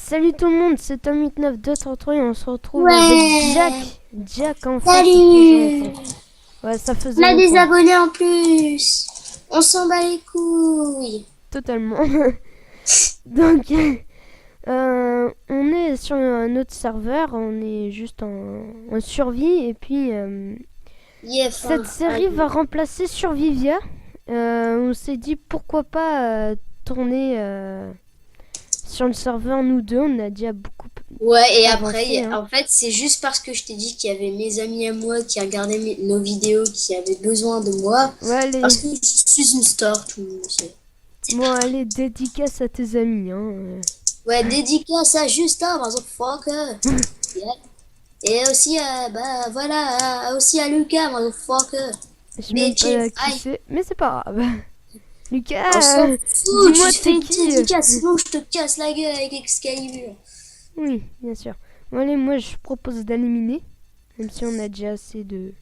Salut tout le monde, c'est Tom8923 et on se retrouve Ouais. avec Jack en fait. Salut. Ouais, ça faisait On a des longtemps. abonnés en plus. On s'en bat les couilles. Totalement. Donc, on est sur un autre serveur, on est juste en survie et puis cette série va remplacer Survivia. On s'est dit pourquoi pas tourner sur le serveur nous deux, on a déjà beaucoup. Ouais, et avancé, après, hein. en fait, c'est juste parce que je t'ai dit qu'il y avait mes amis à moi qui regardaient nos vidéos, qui avaient besoin de moi. Ouais, allez. Parce que je suis une star, tout le monde sait. Bon, allez, dédicace à tes amis, hein. Ouais, dédicace à Justin, motherfucker. Yeah. Et aussi à, aussi à Lucas, motherfucker. Je sais même pas qui c'est, mais c'est pas grave. Lucas, On s'en fout, dis-moi tu fais t'es une qui. dédicace, sinon je te casse la gueule avec Excalibur. Oui, bien sûr. Bon, allez, moi je propose d'éliminer, même si on a déjà assez de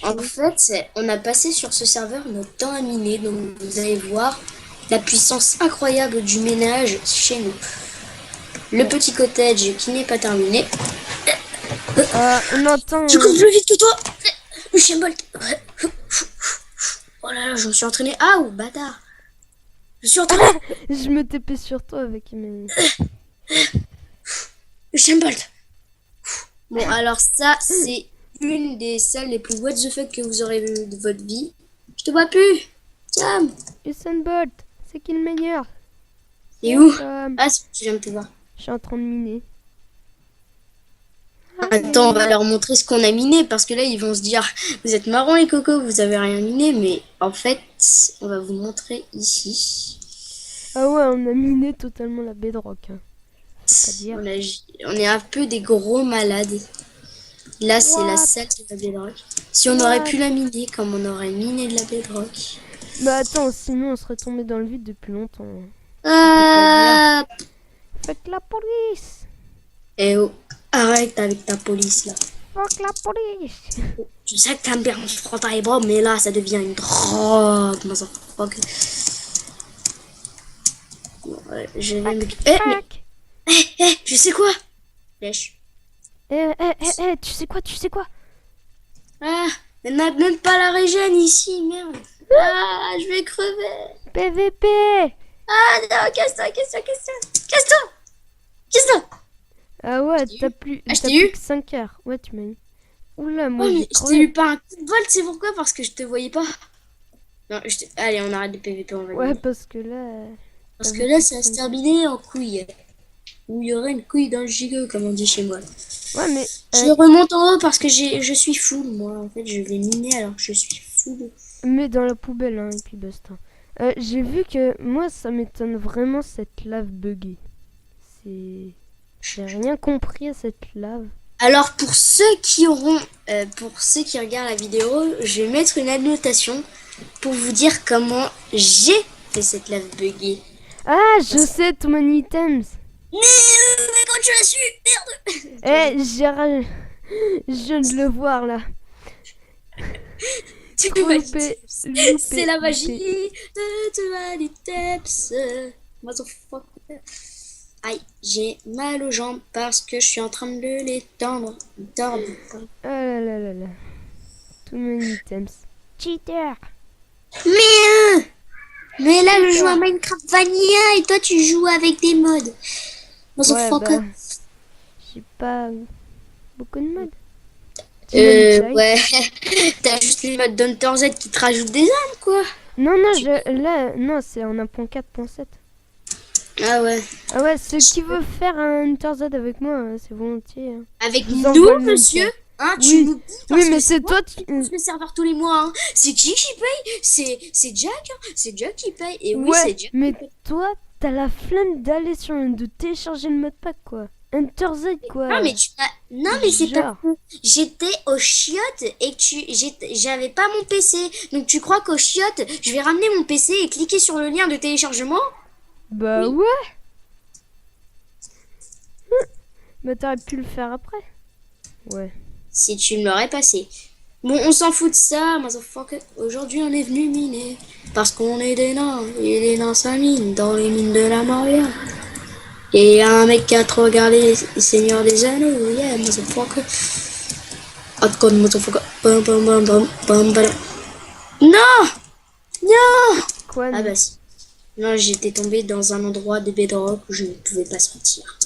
En choses. fait, on a passé sur ce serveur notre temps à miner, donc vous allez voir la puissance incroyable du ménage chez nous. Le petit cottage qui n'est pas terminé. On entend. Je cours plus vite que toi. Usain Bolt. Oh là là, je me suis entraîné. Ah, ou bâtard. Je suis entraîné. Je me tapais sur toi avec mes. Usain Bolt. Bon, alors ça, c'est une des salles les plus what the fuck que vous aurez vues de votre vie. Je te vois plus. Tiens. Usain Bolt, c'est qui le meilleur? Et où? Tom. Ah, je viens de te voir. Je suis en train de miner. Attends, on va leur montrer ce qu'on a miné parce que là ils vont se dire vous êtes marrants les cocos, vous avez rien miné, mais en fait on va vous montrer ici. Ah ouais, on a miné totalement la bedrock. Hein. Faut pas dire. On est un peu des gros malades. Là c'est la What? salle de la bedrock. Si on aurait pu la miner comme on aurait miné de la bedrock. Bah attends, sinon on serait tombé dans le vide depuis longtemps. Ah. Fuck la police! Eh oh, arrête avec ta police là. Fuck la police! Je sais que t'aimes bien on se prend les bras, mais là ça devient une drogue, motherfucker. Ouais, je vais me... je sais quoi? Lèche. Tu sais quoi, tu sais quoi? Ah, elle n'a même pas la régène ici, merde. Ah, je vais crever. PVP! Ah non, casse-toi, casse-toi, casse-toi. Casse-toi. Casse-toi. Ah ouais, t'as plus, Ah, je t'as t'ai plus eu que 5 heures. Ouais, tu m'as eu. Oula, moi Ouais, j'ai mais je t'ai crevé. eu pas un coup de bol, c'est pourquoi? Parce que je te voyais pas. Non, allez, on arrête de PVP, on va Ouais, gagner. parce que là... Parce que là, ça va se terminer en couille. Où il y aurait une couille dans le gigot, comme on dit chez moi. Ouais, mais... Je remonte en haut parce que je suis full, moi. En fait, je vais miner alors que je suis full. Mets dans la poubelle, hein, et puis basta. J'ai vu que... Moi, ça m'étonne vraiment cette lave buggée. C'est... J'ai rien compris à cette lave. Alors pour ceux qui regardent la vidéo, je vais mettre une annotation pour vous dire comment j'ai fait cette lave buggée. Ah, je sais, tout mon items. Mais quand tu l'as su, merde. Je viens de le voir, là. Tu Trop vas loupé, c'est la magie loupé. de Tumanitemps. Motherfucker. Aïe, j'ai mal aux jambes parce que je suis en train de les tendre. Ah là là là là. Tout mon items. Cheater. Mais là, je joue à Minecraft Vanilla et toi, tu joues avec des mods. Ouais, Motherfucker. bah, j'ai pas beaucoup de modes. Ouais. T'as juste les mods d'Hunter Z qui te rajoutent des armes, quoi. Non, là, non, c'est en 1.4.7. Ah ouais. Ah ouais, ceux qui veulent faire un Hunter Z avec moi, c'est volontiers. Hein. Avec Je vous envoie le nous, lien. monsieur. Hein, Oui. tu nous dis parce Oui, mais que c'est moi toi, qui lance le serveur tous les mois. Hein. C'est qui paye? C'est Jack. Hein. C'est Jack qui paye. Et oui, Ouais, c'est Jack. mais toi, t'as la flemme d'aller de télécharger le modpack, quoi. Hunter Z, quoi. Non, mais non, mais c'est pas Genre. faux. J'étais au chiottes et j'avais pas mon PC. Donc tu crois qu'au chiottes, je vais ramener mon PC et cliquer sur le lien de téléchargement? Bah Oui. ouais. Bah t'aurais pu le faire après. Ouais. Si tu me l'aurais passé. Bon, on s'en fout de ça, motherfucker. Aujourd'hui, on est venu miner. Parce qu'on est des nains. Et les nains, ça mine dans les mines de la Moria. Et y a un mec qui a trop regardé les Seigneurs des Anneaux. Yeah, motherfucker. Hardcore, motherfucker. Bam, bam, bam, bam, bam, bam. Non! Non! Quoi, Ah non? bah si. Non, j'étais tombé dans un endroit de bedrock où je ne pouvais pas sortir.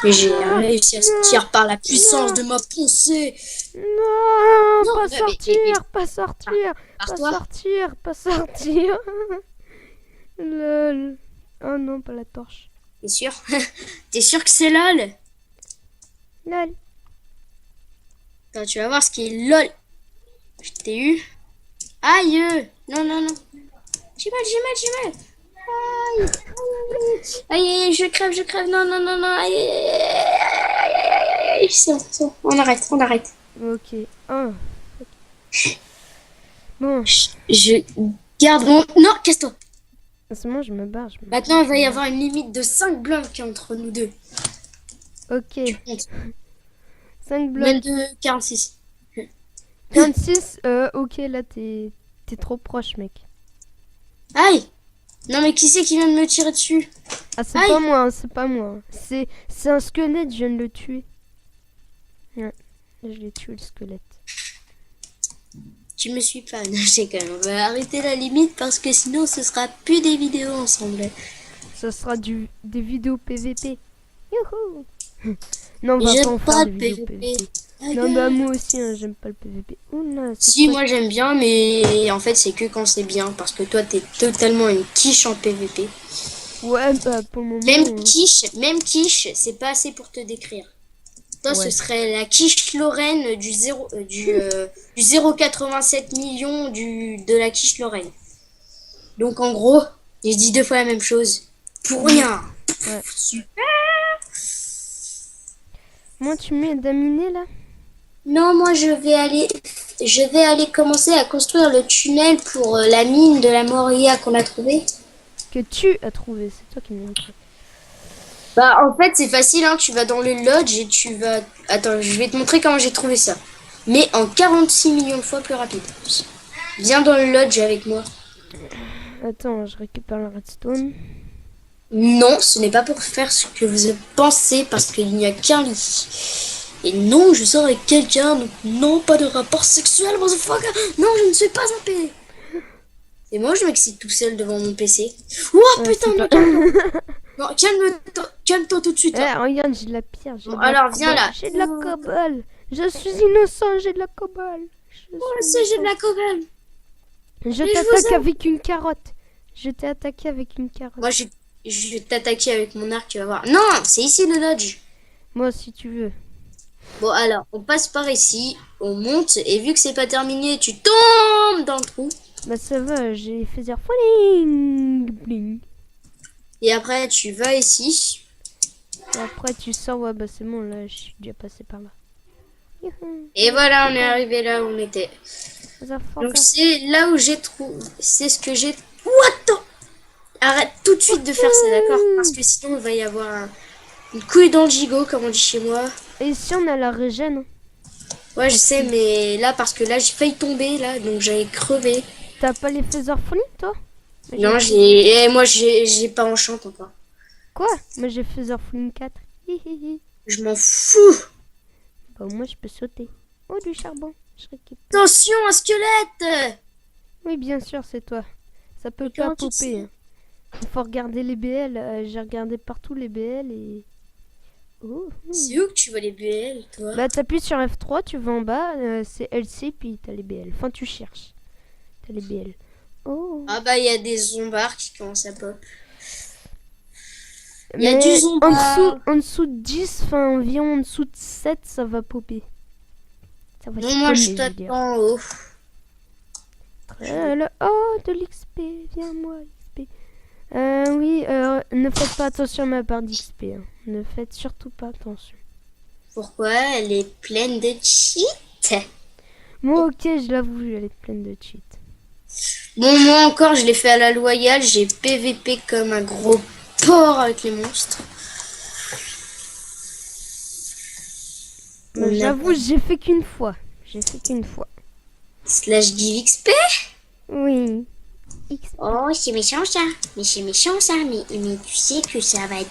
Mais j'ai réussi à sortir par la puissance de ma pensée. Non, Non, pas mais, sortir, pas sortir, pas toi. sortir, pas sortir. Lol. Oh non, pas la torche. T'es sûr? T'es sûr que c'est LOL? Lol. Attends, tu vas voir ce qui est LOL. Je t'ai eu. Aïe! Non, non, non. J'ai mal, j'ai mal, j'ai mal. Aïe, aïe, aïe, aïe, je crève, non, non, non, non, aïe, aïe, aïe, aïe, aïe, c'est bon, on arrête, on arrête. Ok. Oh. Bon. Je garde mon... Non, casse-toi. C'est moi, je me barre. Maintenant, il va y avoir une limite de 5 blocs entre nous deux. Ok. Tu comptes. 5 blocs. Même de 46. 26, ok, là, t'es trop proche, mec. Aïe! Non, mais qui c'est qui vient de me tirer dessus? Ah, c'est pas moi, hein, c'est pas moi. C'est un squelette, je viens de le tuer. Ouais, je l'ai tué, le squelette. Tu me suis pas, non, je sais quand même. On va arrêter la limite parce que sinon ce sera plus des vidéos ensemble. Ça sera des vidéos PVP. Youhou! Non, on va J'aime pas en pas faire le des vidéos PVP. PVP. Non, bah moi aussi, hein, j'aime pas le PVP. Oula, Si, moi j'aime bien, mais en fait c'est que quand c'est bien. Parce que toi t'es totalement une quiche en PVP. Ouais, bah pour le moment... Même quiche, c'est pas assez pour te décrire. Toi, Ouais. ce serait la quiche Lorraine du 0,87 millions de la quiche Lorraine. Donc en gros, je dis 2 fois la même chose. Pour rien. Ouais. Super. Moi, tu mets d'aminer là? Non, moi je vais aller commencer à construire le tunnel pour la mine de la Moria qu'on a trouvée. Que tu as trouvé, c'est toi qui me l'as dit. Bah en fait c'est facile, hein, tu vas dans le lodge et tu vas... Attends, je vais te montrer comment j'ai trouvé ça. Mais en 46 millions de fois plus rapide. Viens dans le lodge avec moi. Attends, je récupère la redstone. Non, ce n'est pas pour faire ce que vous pensez parce qu'il n'y a qu'un lit. Et non, je sors avec quelqu'un, donc non, pas de rapport sexuel, motherfucker. Non, je ne suis pas un P. Et moi, je m'excite tout seul devant mon PC. Oh putain, non, calme-toi. Non, calme-toi tout de suite. Eh, regarde, j'ai de la pierre. Bon, alors, viens là. J'ai de la cobble. Je suis innocent, j'ai de la cobble. Moi aussi, j'ai de la cobble. Je t'attaque avec une carotte. Je t'ai attaqué avec une carotte. Moi, je vais t'attaquer avec mon arc, tu vas voir. Non, c'est ici le lodge. Moi, si tu veux. Bon, alors, on passe par ici, on monte, et vu que c'est pas terminé, tu tombes dans le trou. Bah, ça va, j'ai fait dire falling. Bling. Et après, tu vas ici. Et après, tu sors. Ouais, bah, c'est bon, là, je suis déjà passé par là. Youhou. Et voilà, on est arrivé là où on était. Donc, c'est là où j'ai trouvé. C'est ce que j'ai. What? Arrête tout de suite de faire ça, d'accord? Parce que sinon, il va y avoir une couille dans le gigot, comme on dit chez moi. Et si on a la régène? Ouais, je sais, mais là, parce que là, j'ai failli tomber, là, donc j'allais crever. T'as pas les Feather Falling, toi? Non, moi, j'ai pas enchant encore. Quoi? Moi, j'ai Feather Falling 4. Je m'en fous. Bah, moi, je peux sauter. Oh, du charbon. Je récupère. Attention, un squelette! Oui, bien sûr, c'est toi. Ça peut pas popper. Hein. Il faut regarder les BL. J'ai regardé partout les BL et... Oh. C'est où que tu vois les BL, toi? Bah, t'appuies sur F3, tu vas en bas, c'est LC, puis t'as les BL. Enfin, tu cherches. T'as les BL. Oh. Ah bah, il y a des zombards qui commencent à pop. Il y a du zombard. En dessous de 10, enfin, environ en dessous de 7, ça va popper. Ça va non, moi, je t'attends en haut. Oh, de l'XP, viens-moi, XP. Oui, ne faites pas attention à ma barre d'XP. Hein. Ne faites surtout pas attention. Pourquoi? Elle est pleine de cheats. Moi, ok, je l'avoue, elle est pleine de cheats. Bon, moi encore, je l'ai fait à la loyale. J'ai PVP comme un gros porc avec les monstres. J'avoue, j'ai fait qu'une fois. Slash give XP? Oui. XP. Oh, c'est méchant ça. Mais c'est méchant ça. Mais tu sais que ça va être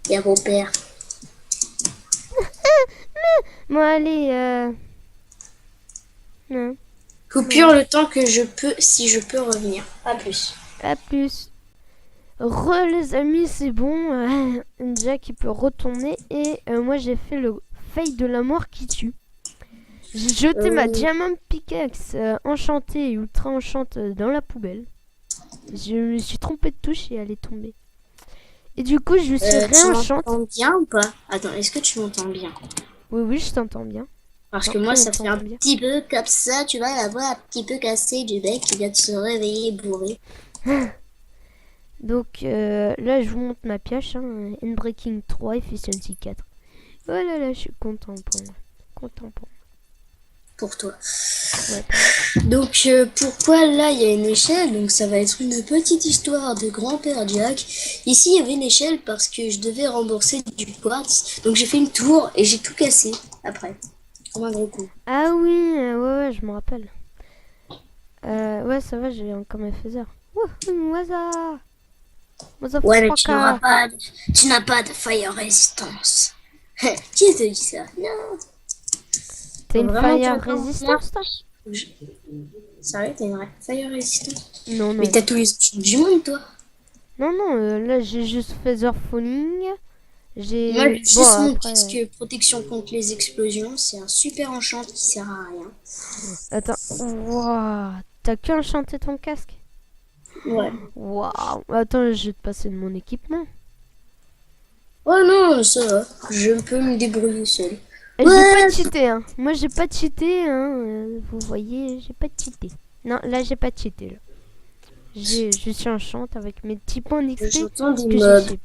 Et à mon père. Bon, allez, non, Coupure le temps que je peux, si je peux revenir. À plus. à plus. Les amis, c'est bon. Jack, il peut retourner. Et moi, j'ai fait le fail de la mort qui tue. J'ai jeté ma diamant pickaxe enchantée et ultra enchante dans la poubelle. Je me suis trompé de touche et elle est tombée. Et du coup, je me suis réenchante. Tu m'entends bien ou pas? Attends, est-ce que tu m'entends bien? Oui, je t'entends bien. Parce que moi, ça fait un petit peu comme ça, tu vois, la voix un petit peu cassée du mec qui vient de se réveiller bourré. Donc là, je vous montre ma pioche. Endbreaking 3, Efficiency 4. Oh là là, je suis content pour moi. Pour toi. Ouais. Donc pourquoi là il y a une échelle? Donc ça va être une petite histoire de grand-père Jack. Ici il y avait une échelle parce que je devais rembourser du quartz. Donc j'ai fait une tour et j'ai tout cassé après. Comme un gros coup. Ah oui, ouais, je me rappelle. Ouais, ça va, j'ai encore mes phaser. Ouais, mais tu n'as pas de fire résistance. Qui te dit ça? Non. T'as une fire résistance, toi? Sérieux, t'as une fire résistance? Non. Mais t'as tous les options du monde, toi? Non, là j'ai juste phaser falling. Moi, j'ai juste mon casque protection contre les explosions. C'est un super enchant qui sert à rien. Attends, waouh, t'as que enchanté ton casque? Ouais. Waouh, attends, je vais te passer de mon équipement. Oh non, ça va. Je peux me débrouiller seul. J'ai pas cheaté, hein. Moi, j'ai pas cheaté, hein. Vous voyez, j'ai pas cheaté. Non, là, j'ai pas cheaté, là. Je suis enchante avec mes petits points d'XP. J'entends des mobs.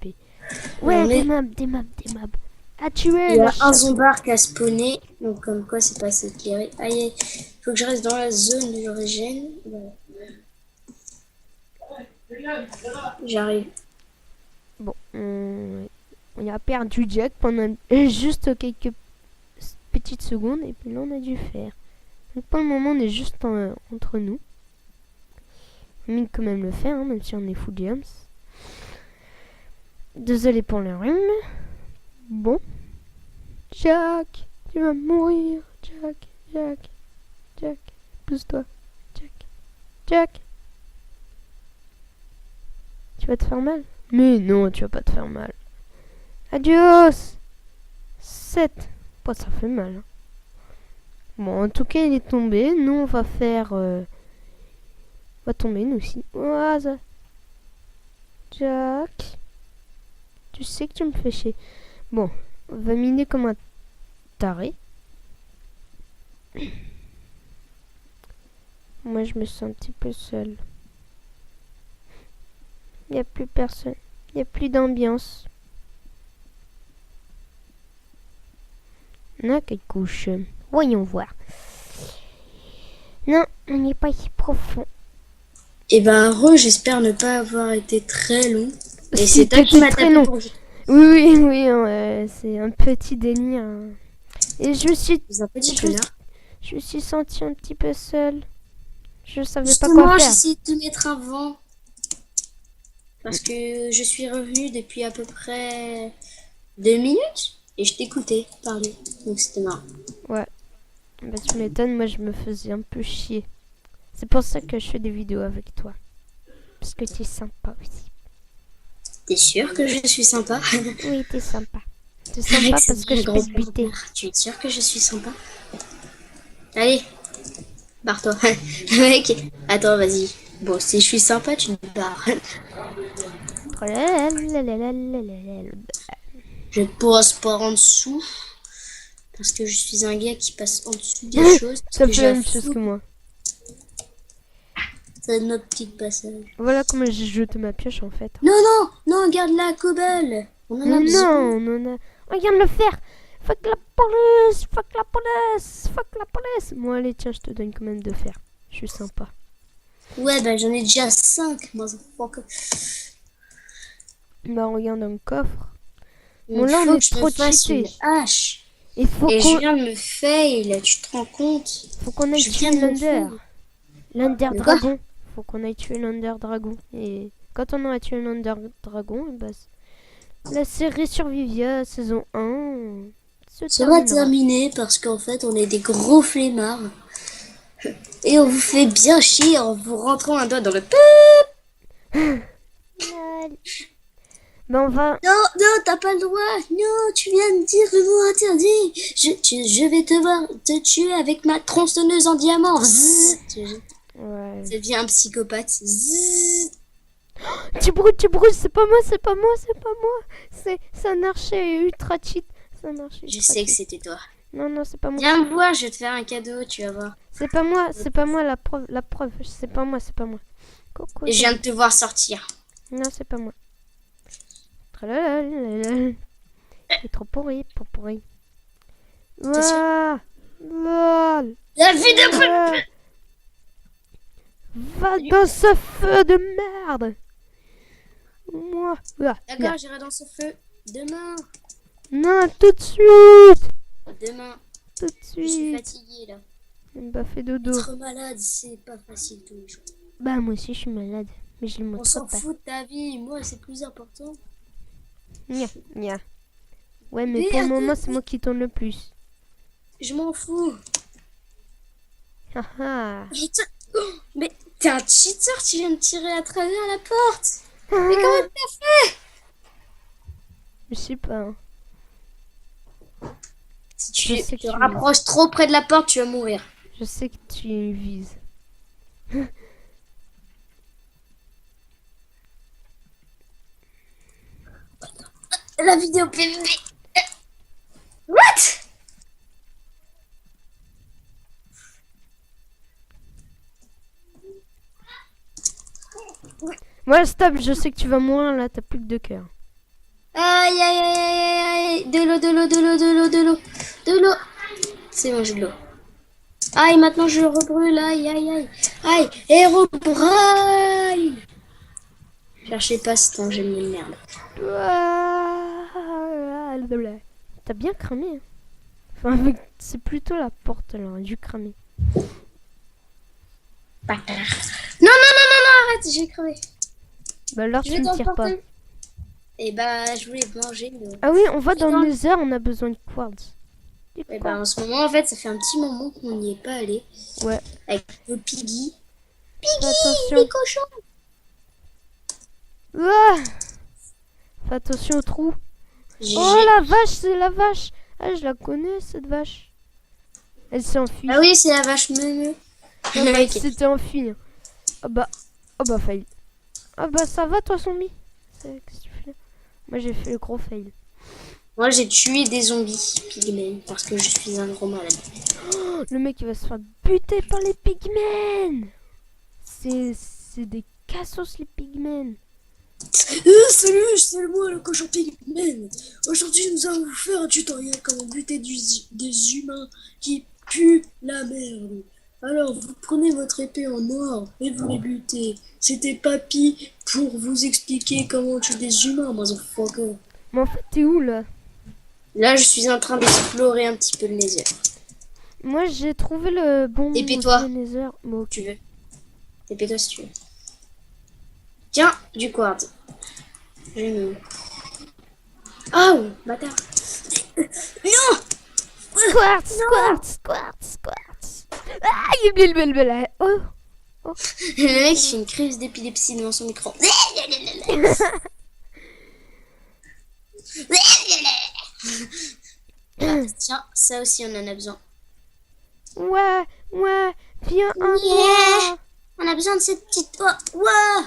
Ouais, des mobs. À tuer. Il y a un zombard qui a spawné. Donc, comme quoi, c'est pas assez éclairé. Aïe, faut que je reste dans la zone de régène. Voilà. J'arrive. Bon, on a perdu Jack pendant juste quelques petites secondes et puis là on a dû faire. Donc pour le moment on est juste entre nous. On mine quand même le faire, hein, même si on est full jams. Désolé pour le rhume. Bon. Jack, tu vas mourir. Jack, pousse-toi. Jack. Tu vas te faire mal? Mais non, tu vas pas te faire mal. Adios. 7. Bon, ça fait mal. Hein. Bon, en tout cas, il est tombé. Nous, on va faire... On va tomber, nous aussi. Oh, ça... Jack. Tu sais que tu me fais chier. Bon, on va miner comme un taré. Moi, je me sens un petit peu seule. Il n'y a plus personne. Il n'y a plus d'ambiance. On a quelle couche? Voyons voir. Non, on n'est pas si profond. Eh ben, j'espère ne pas avoir été très long. Et c'est toi qui m'as tapé long. Oui, c'est un petit délire. Et je me suis sentie un petit peu seule. Je savais pas quoi faire. J'ai essayé de te mettre un vent. Parce que je suis revenue depuis à peu près 2 minutes. Et je t'écoutais parler. Donc c'était marrant. Ouais. Bah tu m'étonnes, moi je me faisais un peu chier. C'est pour ça que je fais des vidéos avec toi. Parce que t'es sympa aussi. T'es sûr que je suis sympa? Oui, t'es sympa. T'es sympa parce que je peux te buter. Tu es sûr que je suis sympa? Allez, barre-toi. Mec, attends, vas-y. Bon, si je suis sympa, tu te barres. Je passe pas en dessous. Parce que je suis un gars qui passe en dessous des choses. Ça fait la même chose que moi. C'est notre petit passage. Voilà comment j'ai jeté ma pioche en fait. Non, garde la cobble. On en a besoin. Non. Regarde le faire. Fuck la police. Bon allez, tiens, je te donne quand même de fer. Je suis sympa. Ouais, bah j'en ai déjà 5, motherfucker. Bah regarde un coffre. Bon là on est trop cheaté. Et je viens de me fail, tu te rends compte? Faut qu'on aille tuer l'Under. L'Under Dragon. Faut qu'on aille tuer l'Under Dragon. Et quand on aura tué l'Under Dragon, bah, La série Survivia, saison 1, se sera terminera. terminée parce qu'en fait, on est des gros flemmards. Et on vous fait bien chier en vous rentrant un doigt dans le... Ben on va... Non, non, t'as pas le droit. Non, tu viens de dire le mot interdit. Je vais devoir te tuer avec ma tronçonneuse en diamant. Zzz. Ouais. Ça devient un psychopathe. Zzz. Tu brûles, c'est pas moi, c'est pas moi, c'est pas moi. C'est un archer ultra cheat. C'est un archer Je ultra sais que cheat. c'était toi. Non, non, c'est pas moi. Viens me voir, je vais te faire un cadeau, tu vas voir. C'est pas moi la preuve. C'est pas moi, c'est pas moi. Coucou, Et je viens de te voir sortir. non, c'est pas moi. Tralalalala. C'est trop pourri. Ouah. Lol. La vie de... Ah. Va dans ce feu de merde. Moi. Ah, D'accord, j'irai dans ce feu. Demain. non, tout de suite. Demain. Tout de Je suis suite. fatiguée là. Bah fais dodo. Être malade, c'est pas facile tous les jours. Bah moi aussi je suis malade. Mais je le On montre s'en pas. fout de ta vie, moi c'est plus important. Nya. Ouais mais Mais pour le attends, moment c'est moi qui tourne le plus. Je m'en fous. Haha. Mais t'es un cheater, tu viens de tirer à travers la porte. Mais comment t'as fait? Je sais pas. Hein. Si Je sais tu que te tu- rapproches trop près de la porte, tu vas mourir. Je sais que tu vises. La vidéo PVP. What? Ouais stop, je sais que tu vas mourir là, t'as plus que 2 cœurs. Aïe aïe aïe aïe aïe. De l'eau. De l'eau. C'est bon, j'ai de l'eau. Aïe, maintenant je rebrûle. Aïe aïe aïe. Aïe, Hérobrine. Cherchez pas ce temps, j'ai mis une merde. T'as bien cramé. Hein. Enfin, c'est plutôt la porte là, du cramé. Non, arrête, j'ai crevé. Bah alors Je tu vais me t'en tires pas. porter. Et bah, je voulais manger. Ah oui, on va dans Attends. le Nether, on a besoin de quartz. Du Et bah, quartz. en ce moment, en fait, ça fait un petit moment qu'on n'y est pas allé. Ouais. Avec le Piggy. Fais attention. Les cochons. Ah fais attention au trou. J'ai- Oh la vache, c'est la vache. Ah, je la connais cette vache. Elle s'est enfuie. Ah oui, c'est la vache meumeu. Ah bah, Ok. c'était enfuie. Ah bah fail. Ah bah ça va toi zombie. Qu'est-ce que tu fais là? Moi j'ai fait le gros fail. Moi, j'ai tué des zombies pygmées parce que je suis un gros malade. Oh, le mec il va se faire buter par les pigmen. C'est des cassos les pigmen. Salut, c'est moi le cochon pygmée. Aujourd'hui, nous allons vous faire un tutoriel comment buter des humains qui puent la merde. Alors, vous prenez votre épée en or et vous les butez. C'était Papy pour vous expliquer comment tuer des humains, motherfucker. Mais en fait t'es où là? Là, je suis en train d'explorer un petit peu le Nether. Moi j'ai trouvé le bon Épée-toi. Nether. Bon, ok. Tu veux? Épée-toi si tu veux. Tiens, du quartz. J'ai mis. Ah, bâtard. Non! Quartz. Ah, oh. Le mec fait une crise d'épilepsie devant son micro. Ah, tiens, ça aussi on en a besoin. Ouais, viens un Yeah. On a besoin de cette petite... Oh, wow.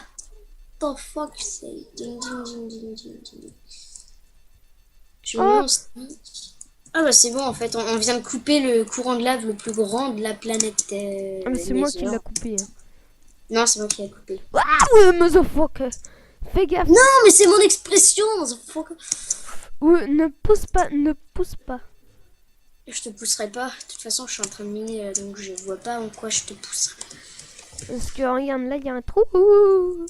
The fuck c'est... Ding, ding, ding, ding, ding, ding. Je Oh. mets en stick. Ah bah c'est bon en fait, on vient de couper le courant de lave le plus grand de la planète. Ah, mais c'est moi qui Nether. l'a coupé. Hein. Non, c'est moi qui l'ai coupé. Ah ouais, motherfucker. Fais gaffe. Non, mais c'est mon expression, motherfucker. Ouais, ne pousse pas. Je te pousserai pas. De toute façon, je suis en train de miner, là, donc je vois pas en quoi je te pousserai. Parce que regarde, là, il y a un trou. Oh.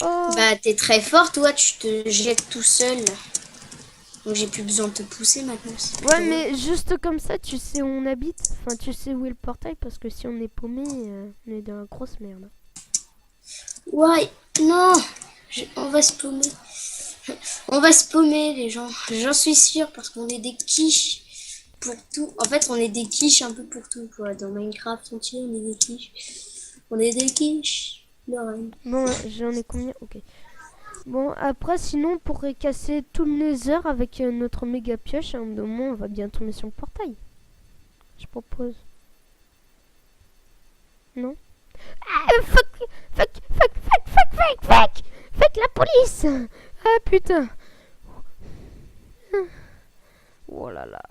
Bah, t'es très fort, toi, tu te jettes tout seul. Là. Donc j'ai plus besoin de te pousser maintenant. Ouais, mais juste comme ça, tu sais où on habite. Enfin, tu sais où est le portail. Parce que si on est paumé, on est dans la grosse merde. Ouais, non, on va se paumer. On va se paumer, les gens. J'en suis sûre, parce qu'on est des quiches pour tout. En fait, on est des quiches un peu pour tout, quoi. Dans Minecraft entier, on est des quiches. On est des quiches. Bon, j'en ai combien? Ok. Bon, après, sinon, on pourrait casser tout le nether avec notre méga pioche. À un moment, on va bien tomber sur le portail. Je propose. Non? Ah, fuck la police! Ah, putain! Oh là là.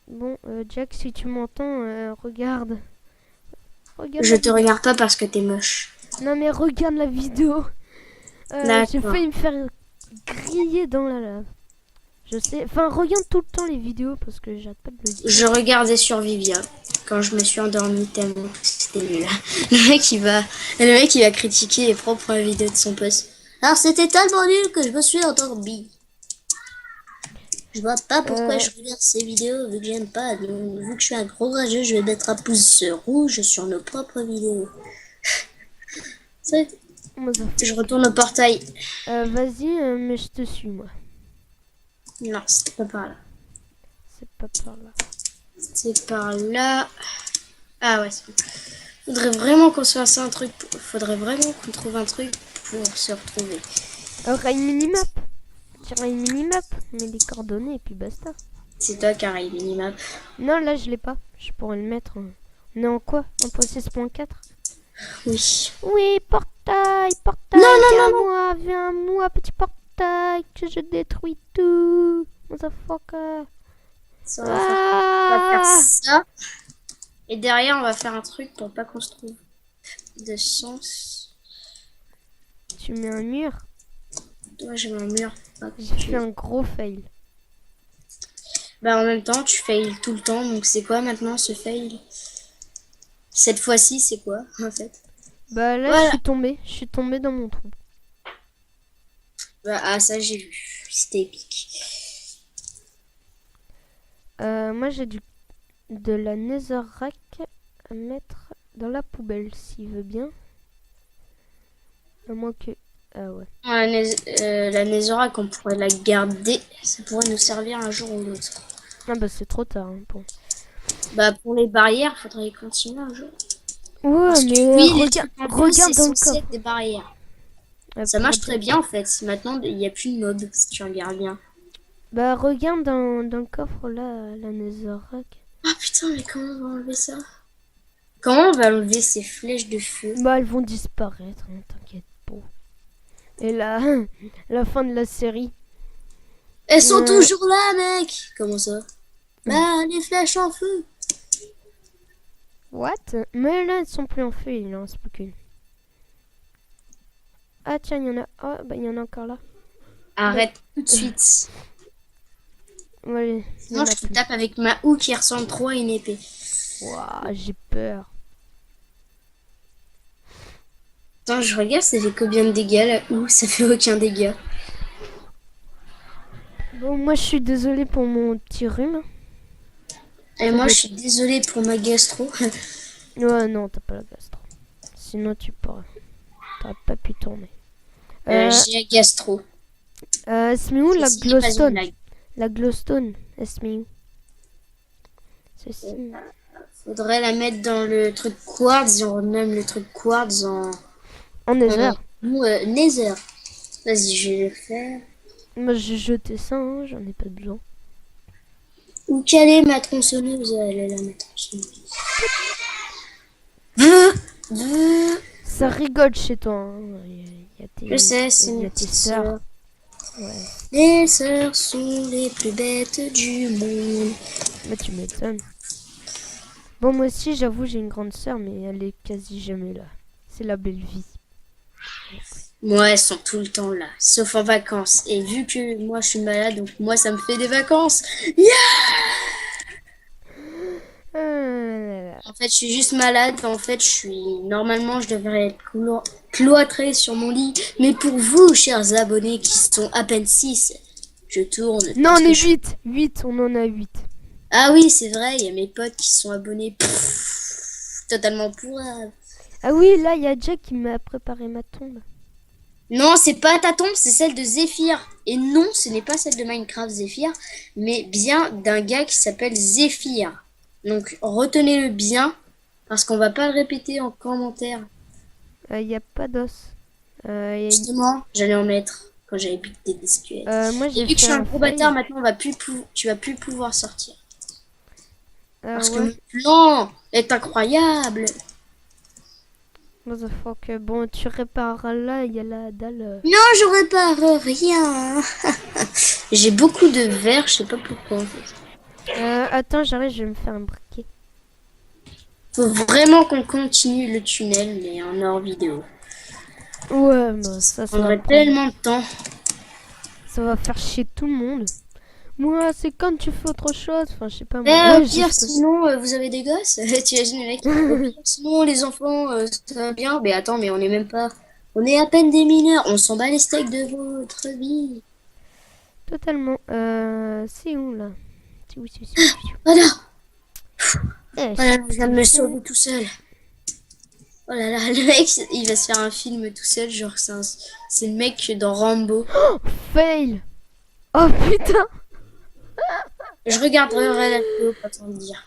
Bon, Jack, si tu m'entends, regarde. Je te regarde pas parce que t'es moche. Non, mais regarde la vidéo. J'ai failli me faire griller dans la lave. Je sais. Enfin, regarde tout le temps les vidéos parce que j'arrête pas de le dire. Je regardais sur Vivia quand je me suis endormie tellement que c'était nul. Le mec il va critiquer les propres vidéos de son poste. Alors c'était tellement nul que je me suis endormie. Je vois pas pourquoi je regarde ces vidéos vu que j'aime pas. Donc, vu que je suis un gros rageux, je vais mettre un pouce rouge sur nos propres vidéos. Je retourne au portail. Vas-y, mais je te suis moi. Non, c'est pas par là. C'est pas par là. C'est par là. Ah ouais, c'est bon. Faudrait vraiment qu'on se fasse un truc. Faudrait vraiment qu'on trouve un truc pour se retrouver. Une minimap. Tiens, une minimap. Mets les coordonnées et puis basta. C'est toi qui as une minimap. Non, là je l'ai pas. Je pourrais le mettre. On est en quoi? En 6.4? Oui. Oui, portail. Non, viens à moi, petit portail. Que je détruis tout. Motherfucker. On va faire ça. Et derrière, on va faire un truc pour pas qu'on se trouve de sens. Tu mets un mur? Moi, j'ai un mur. J'ai fait un gros fail. Bah, en même temps, tu fails tout le temps. Donc, c'est quoi maintenant ce fail? Cette fois-ci, c'est quoi en fait? Bah, là, voilà. Je suis tombée dans mon trou. Bah, ah, ça, j'ai vu. C'était épique. Moi, j'ai de la netherrack à mettre dans la poubelle, s'il veut bien. À moins que... Ah ouais. La netherrack, on pourrait la garder. Ça pourrait nous servir un jour ou l'autre. Ah bah, c'est trop tard. Hein, bon. Bah, pour les barrières, faudrait continuer un jour. Ouais, parce mais que, oui, regarde dans le coffre. Des barrières. Ça marche très bien en fait. Maintenant, il n'y a plus de mobs si tu regardes bien. Bah, regarde dans le coffre là, la netherrack. Ah putain, mais comment on va enlever ça? Comment on va enlever ces flèches de feu? Bah, elles vont disparaître, hein, t'inquiète pas. Et là, la fin de la série. Elles sont toujours là, mec! Comment ça? Bah, les flèches en feu! What? Mais là, elles sont plus en feu, il en reste plus qu'une. Ah tiens, il y en a... Ah, bah il y en a encore là. Arrête tout de suite. Ouais, sinon, je te tape avec ma houe qui ressemble trop à une épée. Waouh, j'ai peur. Attends, je regarde, ça fait combien de dégâts la houe? Ça fait aucun dégât. Bon, moi je suis désolée pour mon petit rhume. Et moi je suis désolée pour ma gastro. Ouais, non, t'as pas la gastro. Sinon tu pourrais. T'aurais pas pu tourner. J'ai la gastro. C'est où la glowstone? La glowstone, est-ce où? Ceci. Faudrait la mettre dans le truc quartz et on renomme le truc quartz en nether. Nether. Vas-y, je vais le faire. Moi j'ai jeté ça, hein, j'en ai pas besoin. Où quelle est ma tronçonneuse? Elle est là, ma tronçonneuse. Ça rigole chez toi. Hein. Je sais, c'est mes petites sœurs. Ouais. Les sœurs sont les plus bêtes du monde. Bah tu m'étonnes. Bon, moi aussi, j'avoue, j'ai une grande sœur, mais elle est quasi jamais là. C'est la belle vie. Moi, elles sont tout le temps là, sauf en vacances. Et vu que moi, je suis malade, donc moi, ça me fait des vacances. Yeah! En fait, je suis juste malade. En fait, normalement, je devrais être cloîtrée sur mon lit. Mais pour vous, chers abonnés qui sont à peine 6, je tourne. Non, on est 8. 8, on en a 8. Ah oui, c'est vrai, il y a mes potes qui sont abonnés. Totalement pourraves. Ah oui, là, il y a Jack qui m'a préparé ma tombe. Non, c'est pas ta tombe, c'est celle de Zéphyr. Et non, ce n'est pas celle de Minecraft Zéphyr, mais bien d'un gars qui s'appelle Zéphyr. Donc retenez-le bien, parce qu'on va pas le répéter en commentaire. Il n'y a pas d'os. Justement, j'allais en mettre quand j'avais buté des squelettes. Moi, Et vu que je suis un gros bâtard, maintenant tu vas plus pouvoir sortir. Parce que mon plan est incroyable. Motherfucker. Bon, tu répares là, il y a la dalle. Non, je répare rien. J'ai beaucoup de verre, je sais pas pourquoi en fait. Attends, j'arrive, je vais me faire un briquet. Faut vraiment qu'on continue le tunnel, mais en hors vidéo. Ouais, bah, ça prendrait tellement de temps. Ça va faire chier tout le monde. Moi, c'est quand tu fais autre chose. Enfin, je sais pas moi. Au pire, sinon, vous avez des gosses. Tu imagines les mecs. Au pire, sinon, les enfants, ça va bien. Mais attends, mais on est même pas. On est à peine des mineurs. On s'en bat les steaks de votre vie. Totalement. C'est où là? C'est où, Voilà. Voilà, je viens de me sauver tout seul. Oh là là, le mec, il va se faire un film tout seul. Genre, c'est le mec dans Rambo. Oh, fail. Oh putain. Je regarderai la vidéo, pas tant le dire.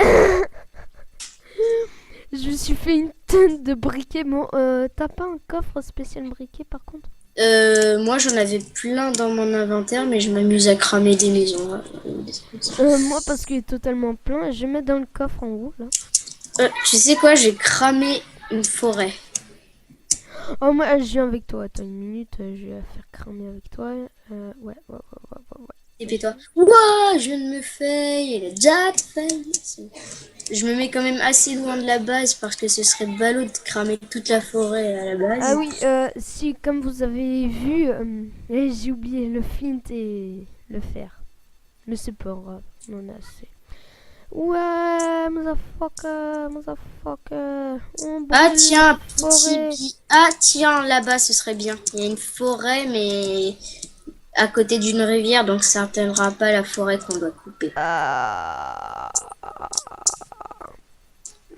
Je me suis fait une tonne de briquets. Bon, t'as pas un coffre spécial briquet par contre? Moi j'en avais plein dans mon inventaire, mais je m'amuse à cramer des maisons. Moi, parce qu'il est totalement plein, je vais mettre dans le coffre en haut là. Tu sais quoi, j'ai cramé une forêt. Oh, moi je viens avec toi. Attends une minute, je vais la faire cramer avec toi. Ouais. Et puis toi, ouah, je viens de me fail, elle a déjà fail. Je me mets quand même assez loin de la base parce que ce serait ballot de cramer toute la forêt à la base. Ah oui, si comme vous avez vu, j'ai oublié le flint et le fer. Mais c'est pas grave, on en a assez. Ouais, motherfucker. Ah tiens, ah tiens, là-bas ce serait bien. Il y a une forêt mais à côté d'une rivière, donc ça n'atteindra pas la forêt qu'on doit couper.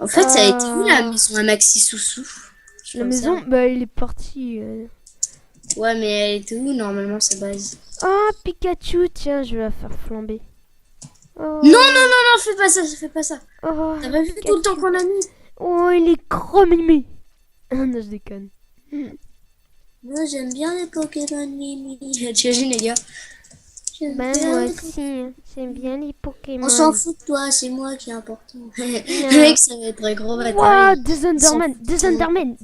En fait, ça a été où la maison à Maxi Soussou? La maison, bah il est parti. Ouais, mais elle était où normalement sa base? Oh, Pikachu, tiens, je vais la faire flamber. Oh. Non, fais pas ça. Oh, t'as pas vu tout le temps qu'on a mis? Oh, il est gros mimi. Non, je déconne. Moi, j'aime bien les Pokémon Mimi. T'imagines les gars? Moi aussi, j'aime bien les Pokémon. On s'en fout de toi, c'est moi qui est important. Le mec, ça va être un gros bâtard. Wow, des Endermen.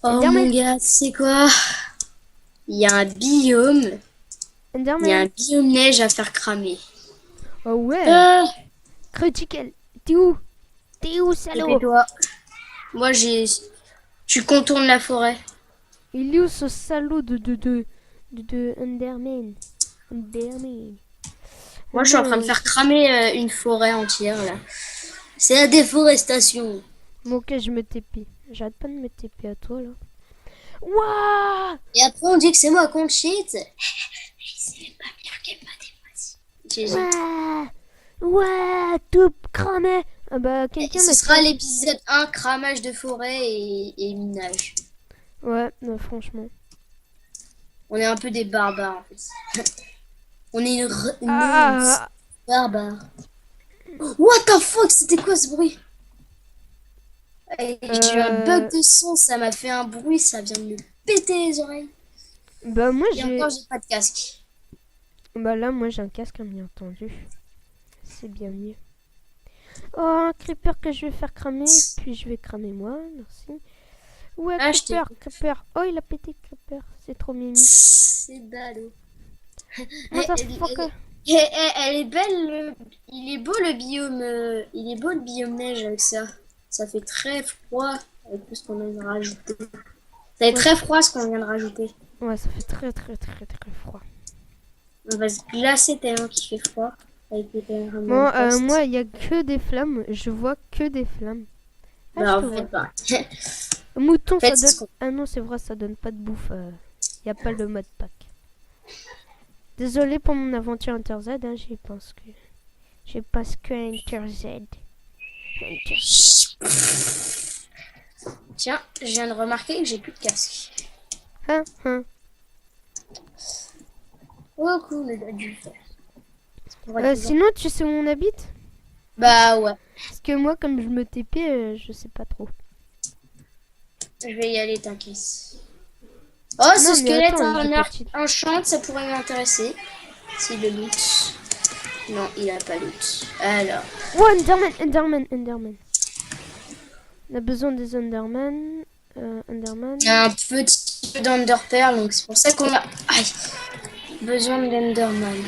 Oh mon gars, tu sais quoi? Il y a un biome. Il y a un biome neige à faire cramer. Oh ouais. Critical. T'es où, salaud? Toi. Moi, tu contournes la forêt. Il est où ce salaud de Enderman? Moi, je suis en train de faire cramer une forêt entière, là. C'est la déforestation. Bon, ok, je me TP. J'arrête pas de me TP à toi, là. Waouh! Et après, on dit que c'est moi qu'on cheat. C'est pas bien qu'elle m'a Ouais, tout cramé. Ah bah, quelqu'un ce sera l'épisode 1, cramage de forêt et minage. Ouais, non, franchement. On est un peu des barbares, en fait. On est une barbare. What the fuck, c'était quoi ce bruit? J'ai eu un bug de son, ça m'a fait un bruit, ça vient de me péter les oreilles. Bah moi j'ai pas de casque. Bah là moi j'ai un casque bien entendu. C'est bien mieux. Oh, un creeper que je vais faire cramer, puis je vais cramer moi, merci. Ouais, creeper. Oh, il a pété creeper, c'est trop mimi. C'est ballot. Elle est belle, il est beau le biome neige avec ça. Ça fait très froid avec tout ce qu'on vient de rajouter. Ça fait très froid ce qu'on vient de rajouter. Ouais, ça fait très froid. On va se glacer tellement qu'il fait froid. Avec bon, moi, il n'y a que des flammes. Je vois que des flammes. Bah, en fait, pas. Mouton, ça donne... Ah non, c'est vrai, ça donne pas de bouffe. Il n'y a pas le mode pack. Désolé pour mon aventure Hunter Z, hein, j'y pense que Hunter Z. Tiens, je viens de remarquer que j'ai plus de casque. Oh, cool, on a dû le faire. Sinon, tu sais où on habite? Bah ouais. Parce que moi, comme je me TP, je sais pas trop. Je vais y aller, t'inquiète. Oh, ce squelette enchante, ça pourrait m'intéresser. C'est le loot. Non, il a pas loot. Alors. Oh, Enderman. On a besoin des Enderman. Il y a un petit peu d'Enderpearl, donc c'est pour ça qu'on a besoin d'Enderman.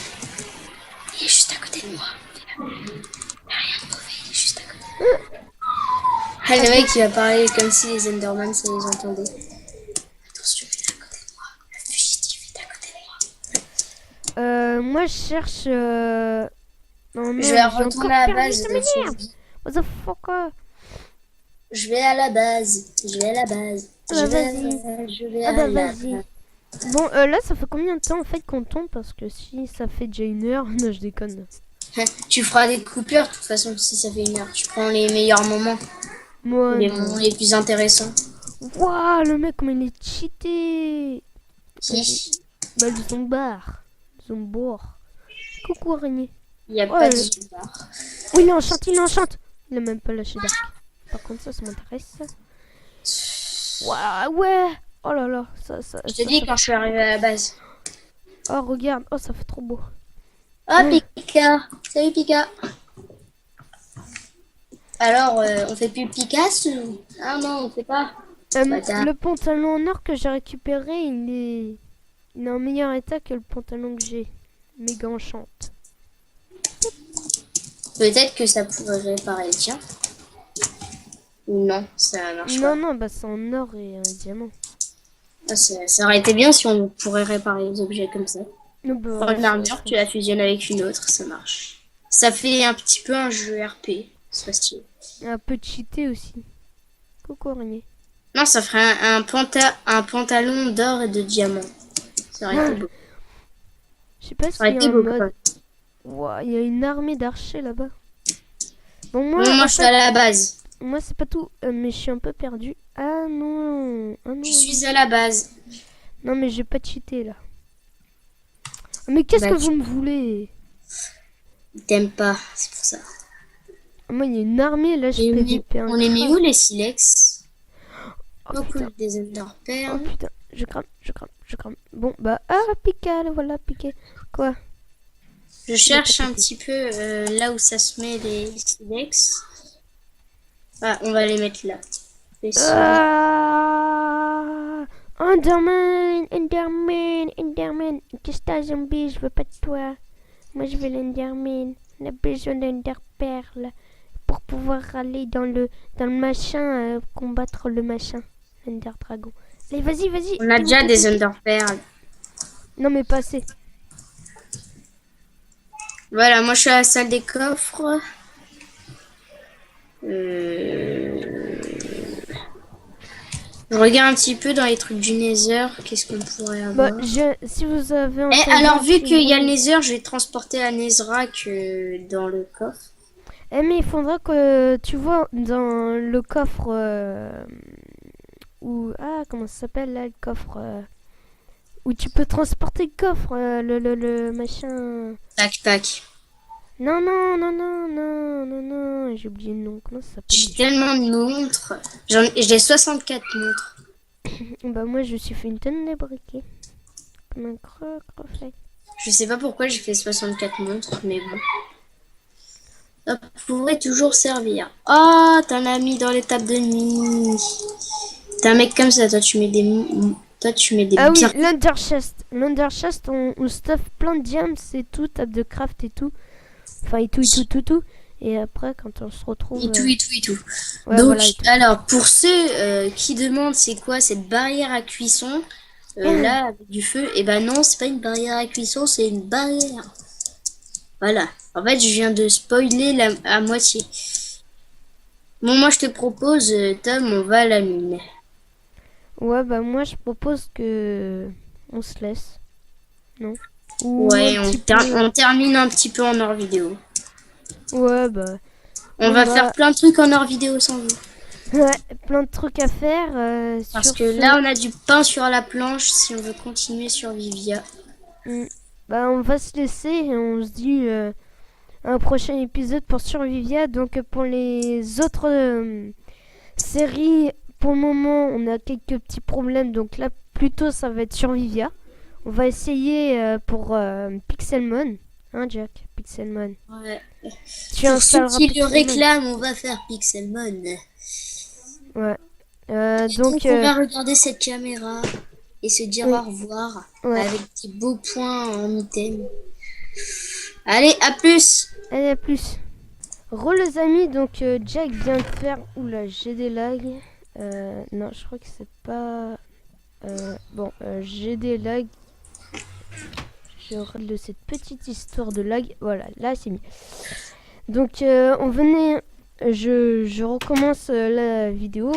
Il est juste à côté de moi. Il n'a rien trouvé, il est juste à côté. Ah, le mec, il va parler comme si les Enderman, ça les entendait. Attention, il est à côté de moi. Le fugitif est à côté de moi. Moi, je cherche... Non, je vais retourner à la base de survie. What the fuck? Je vais à la base. Je vais à la base. Vas-y. Bon, là, ça fait combien de temps en fait qu'on tombe? Parce que si ça fait déjà 1 heure, non, je déconne. Tu feras des coupures, de toute façon, si ça fait 1 heure. Tu prends les meilleurs moments. Moi, les moments les plus intéressants. Waouh, le mec, comment il est cheaté. Qui? Bah, le zombard. Coucou, araignée. Il n'y a pas de zombard. Oui, il enchante. Il a même pas lâché d'arc. Par contre, ça m'intéresse. Waouh, ouais. Oh là là, ça. Je te dis quand je suis arrivé à la base. Oh, regarde. Oh, ça fait trop beau. Oh, Pika. Salut, Pika. Alors, on fait plus Picasso? Ah non, on fait pas. Le pantalon en or que j'ai récupéré, il est en meilleur état que le pantalon que j'ai. Méga enchante. Peut-être que ça pourrait réparer le tien. Ou non, ça marche pas. Non, bah c'est en or et un diamant. Ah, ça aurait été bien si on pourrait réparer les objets comme ça. Bah, Prends une armure, tu la fusionnes avec une autre, ça marche. Ça fait un petit peu un jeu RP, c'est pas stylé. Un peu cheaté aussi. Coucou araignée. Non, ça ferait un pantalon d'or et de diamant. Ça aurait été beau. Je sais pas si il y a un mode. Wow, il y a une armée d'archers là-bas. Bon, moi je suis à la base. Moi, c'est pas tout, mais je suis un peu perdu. Ah non. Je suis à la base. Non, mais j'ai pas cheaté là. Mais qu'est-ce que vous me voulez? T'aimes pas, c'est pour ça. Moi, il y a une armée là, je PVP. On les mis où les silex? Oh putain. Des Enderpearl. Oh putain, je crame. Bon, bah, Pika, voilà, piqué. Quoi? Je cherche un petit peu là où ça se met les silex. Ah, on va les mettre là. Enderman. Qu'est-ce que t'as, zombie? Je veux pas de toi. Moi, je veux l'Enderman. On a besoin d'Enderpearl pour pouvoir aller dans le machin, combattre le machin. Ender Dragon. Allez, vas-y. On a déjà des Enderpearl. Non, mais pas assez. Voilà, moi je suis à la salle des coffres. Je regarde un petit peu dans les trucs du Nether. Qu'est-ce qu'on pourrait avoir? Si vous avez alors, vu qu'il y a le Nether, je vais transporter la Netherrack dans le coffre. Mais il faudra que tu vois dans le coffre comment ça s'appelle là, le coffre où tu peux transporter le coffre, le machin. Tac. Non, j'ai oublié le nom. Comment ça s'appelle? J'ai tellement de montres. J'ai 64 montres. Bah moi je suis fait une tonne de briquets. Comme un crochet. Je sais pas pourquoi j'ai fait 64 montres, mais bon. Ça pourrait toujours servir. Oh, t'en as mis dans les tables de nuit. T'es un mec comme ça, toi tu mets des... Ah oui, l'Underchest. L'Underchest, on stuff plein de diams et tout, table de craft et tout. Enfin, et tout. Et après, quand on se retrouve... Et tout. Ouais, donc, voilà, alors, pour ceux qui demandent c'est quoi cette barrière à cuisson, là, avec du feu, et ben non, c'est pas une barrière à cuisson, c'est une barrière. Voilà. En fait, je viens de spoiler à moitié. Bon, moi, je te propose, Tom, on va à la mine. Ouais, bah moi, je propose que... on se laisse. Non? Ouais, on termine un petit peu en hors vidéo. Ouais, bah... On va faire plein de trucs en hors vidéo sans vous. Ouais, plein de trucs à faire. Parce que là, on a du pain sur la planche si on veut continuer sur Vivia. Bah, on va se laisser et on se dit un prochain épisode pour Survivia. Donc, pour les autres séries, pour le moment, on a quelques petits problèmes. Donc là, plutôt, ça va être Survivia. On va essayer pour Pixelmon. Hein, Jack? Pixelmon. Ouais. Pour ceux qui le réclament, on va faire Pixelmon. Ouais. Donc, on va regarder cette caméra et se dire au revoir avec des beaux points en item. Allez, à plus. Allez, à plus. Les amis, donc Jack vient de faire... Oula, j'ai des lags. Non, je crois que c'est pas... j'ai des lags. Je regarde cette petite histoire de lag. Voilà, là c'est mis. Donc on venait... Je recommence la vidéo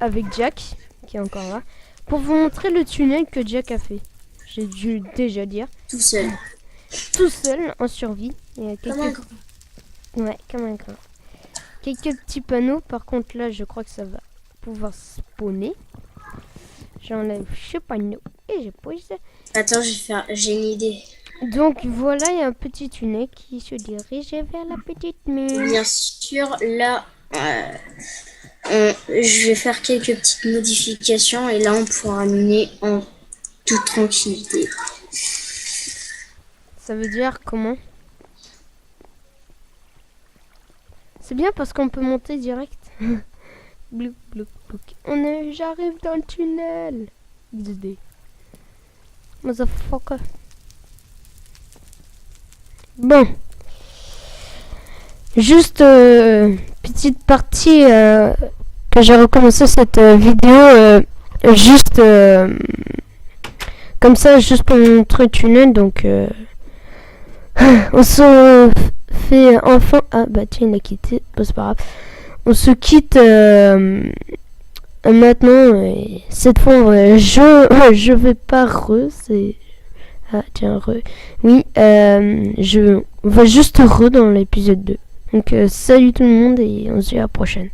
avec Jack, qui est encore là, pour vous montrer le tunnel que Jack a fait. J'ai dû déjà dire. Tout seul. Tout seul, en survie. Il y a quelques... Ouais, comme un grain. Quelques petits panneaux. Par contre, là, je crois que ça va pouvoir spawner. J'enlève ce panneau et je pose. Attends, j'ai une idée. Donc voilà, il y a un petit tunnel qui se dirige vers la petite mine. Bien sûr, là, je vais faire quelques petites modifications et là, on pourra miner en toute tranquillité. Ça veut dire comment? C'est bien parce qu'on peut monter direct. Blouc, blouc, blouc. J'arrive dans le tunnel. XD. Motherfucker. Bon. Juste petite partie que j'ai recommencé cette vidéo juste comme ça, juste pour montrer le tunnel. Donc on se fait enfin... Ah bah tiens, il a quitté. Bon, c'est pas grave. On se quitte maintenant. Cette fois, je vais pas c'est... Ah tiens, oui, on va juste dans l'épisode 2. Donc salut tout le monde et on se dit à la prochaine.